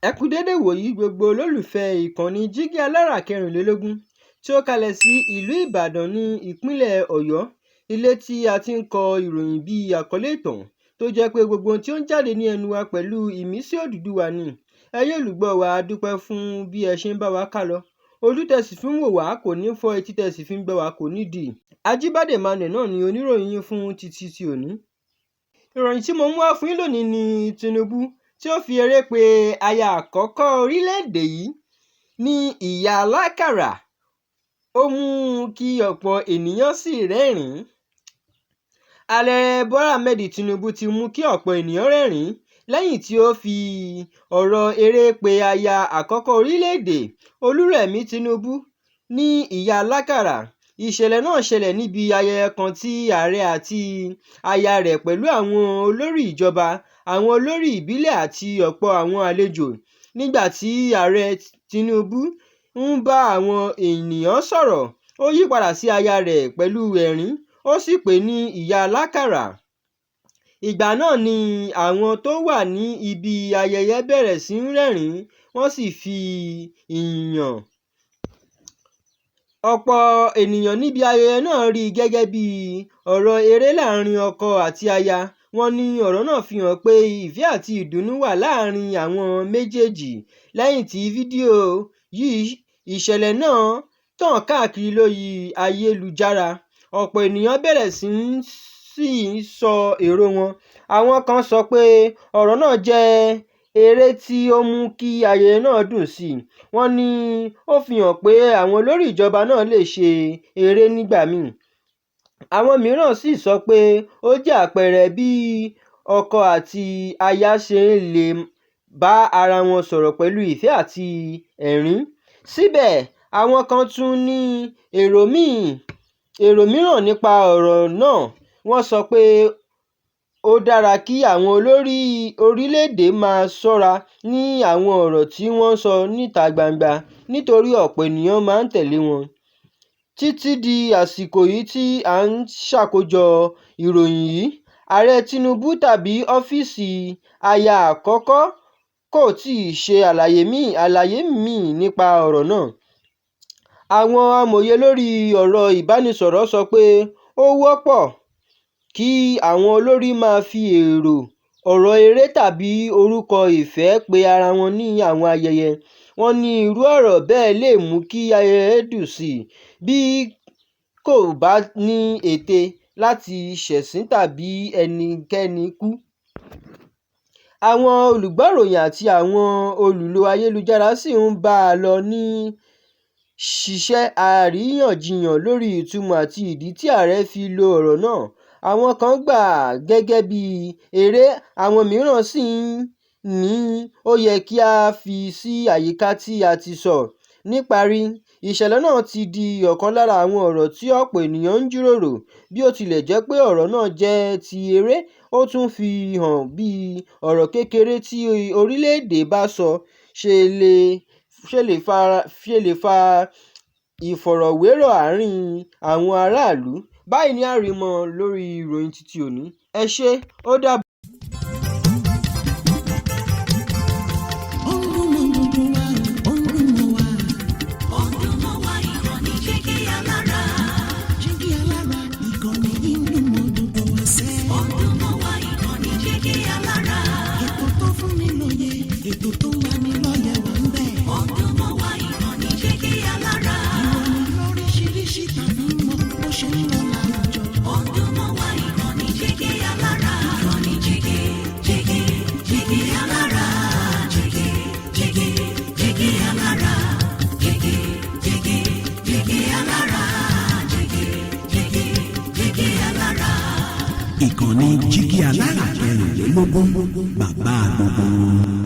Ẹ kú dédé wòyí gbogbo olólùfẹ́ ìkànnì Jígí Alára 24 tí ó kalẹ̀ sí ìlú Ìbàdàn ní ìpínlẹ̀ Ọ̀yọ́, ilé tí a ti ń kọ ìròyìn bí àkọlé ìtàn tó jẹ́ pé gbogbo ohun tí ó ń jáde ní ẹnu wa pẹ̀lú ìmísí Odùduwà ni. Ẹ̀yin olùgbọ́ wa, a dúpẹ́ fún bí ẹ ṣe ń bá wa kálọ. Ojú tẹ́ sì fi ń wò wá kò ní fọ́, etí tẹ́ sì fi ń gbọ́ wa kò ní dì. Ajíbádé Emmanuel náà ni oníròyìn yín fún títí ti òní. Ìròyìn tí mo mú wá fún yín lónìí ni Tinubu tí ó fi eré pe aya àkọ́kọ́ orílẹ̀-èdè yìí ní Ìyá Alákàrà. Ó mú kí ọ̀pọ̀ ènìyàn sì rẹ́rìn-ín. Ààrẹ Bọ́lá Ahmed Tinubu ti mú kí ọ̀pọ̀ ènìyàn rẹ́rìn-ín lẹ́yìn tí ó fi ọ̀rọ̀ eré pe aya àkọ́kọ́ orílẹ̀-èdè Olúrẹ̀mí Tinubu ní Ìyá Alákàrà. Ìṣẹ̀lẹ̀ náà ṣẹlẹ̀ níbi ayẹyẹ kan tí ààrẹ àti aya rẹ̀ pẹ̀lú àwọn olórí ìjọba, àwọn olórí ìbílẹ̀ àti ọ̀pọ̀ àwọn àlejò. Nígbà tí ààrẹ Tinubu ń bá àwọn ènìyàn sọ̀rọ̀, ó yí padà sí aya rẹ̀ pẹ̀lú ẹ̀rín, ó sì pè ní Ìyá Alákàrà. Ìgbà náà ni àwọn tó wà ní ibi ayẹyẹ bẹ̀rẹ̀ sí ń rẹ́rìn-ín, wọ́n sì fi ìyìn hàn. Ọ̀pọ̀ ènìyàn níbi ayẹyẹ náà rí i gẹ́gẹ́ bí ọ̀rọ̀ eré láàrin ọkọ àti aya. Wọ́n ní ọ̀rọ̀ náà fi hàn pé ìfẹ́ àti ìdùnnú wà láàrin àwọn méjèèjì. Lẹ́yìn tí fídíò ìṣẹ̀lẹ̀ náà tàn káàkiri lórí ayélujára, ọ̀pọ̀ ènìyàn bẹ̀rẹ̀ sí í sọ èrò wọn. Àwọn kan sọ pé ọ̀rọ̀ náà jẹ́ eré tí ó mú kí ayẹyẹ náà dùn sí i. Wọ́n ní ó fi hàn pé àwọn olórí ìjọba náà lè ṣe eré nígbà míì. Àwọn mìíràn sì sọ pé ó jẹ́ àpẹẹrẹ bí ọkọ àti aya ṣe lè bá ara wọn sọ̀rọ̀ pẹ̀lú ìfẹ́ àti ẹ̀rín. Síbẹ̀, àwọn kan tún ní èrò mìíràn nípa ọ̀rọ̀ náà. Wọ́n sọ pé ó dára kí àwọn olórí orílẹ̀-èdè máa ṣọ́ra ní àwọn ọ̀rọ̀ tí wọ́n sọ níta gbangba nítorí ọ̀pọ̀ ènìyàn máa ń tẹ̀lé wọn. Títí di àsìkò yìí tí à ń ṣàkójọ ìròyìn yìí, ààrẹ Tinubu tàbí ọ́fíìsì aya àkọ́kọ́ kò tíì ṣe àlàyé míì nípa ọ̀rọ̀ náà. Àwọn amòye lórí ọ̀rọ̀ ìbánisọ̀rọ̀ sọ pé ó wọ́pọ̀ kí àwọn olórí máa fi ọ̀rọ̀ eré tàbí orúkọ ìfẹ́ pe ara wọn ní àwọn ayẹyẹ. Wọ́n ní irú ọ̀rọ̀ bẹ́ẹ̀ lè mú kí ayẹyẹ dùn sí i bí kò bá ní ète láti ṣẹ̀sín tàbí ẹnikẹ́ni kú. Àwọn olùgbọ́ ìròyìn àti àwọn olùlò ayélujára sì ń bá a lọ ní ṣíṣe àríyànjiyàn lórí ìtumọ̀ àti ìdí tí ààrẹ fi lo ọ̀rọ̀ náà. Àwọn kan gbà á gẹ́gẹ́ bí eré, àwọn mìíràn sì ní ó yẹ kí a fi sí àyíká tí a ti sọ. Níparí, ìṣẹ̀lẹ̀ náà ti di ọ̀kan lára àwọn ọ̀rọ̀ tí ọ̀pọ̀ ènìyàn ń jíròrò. Bí ó tilẹ̀ jẹ́ pé ọ̀rọ̀ náà jẹ́ ti eré, ó tún fi hàn bí ọ̀rọ̀ kékeré tí orílẹ̀-èdè bá sọ ṣe lè fa ìfọ̀rọ̀wérọ̀ àárín àwọn aráàlú. Báyìí ni a rí mọ́ lórí ìròyìn títí òní. Ẹ ṣé, ó dàbọ̀. Ìkànnì Jígí Alára 24, bàbá gbogbo.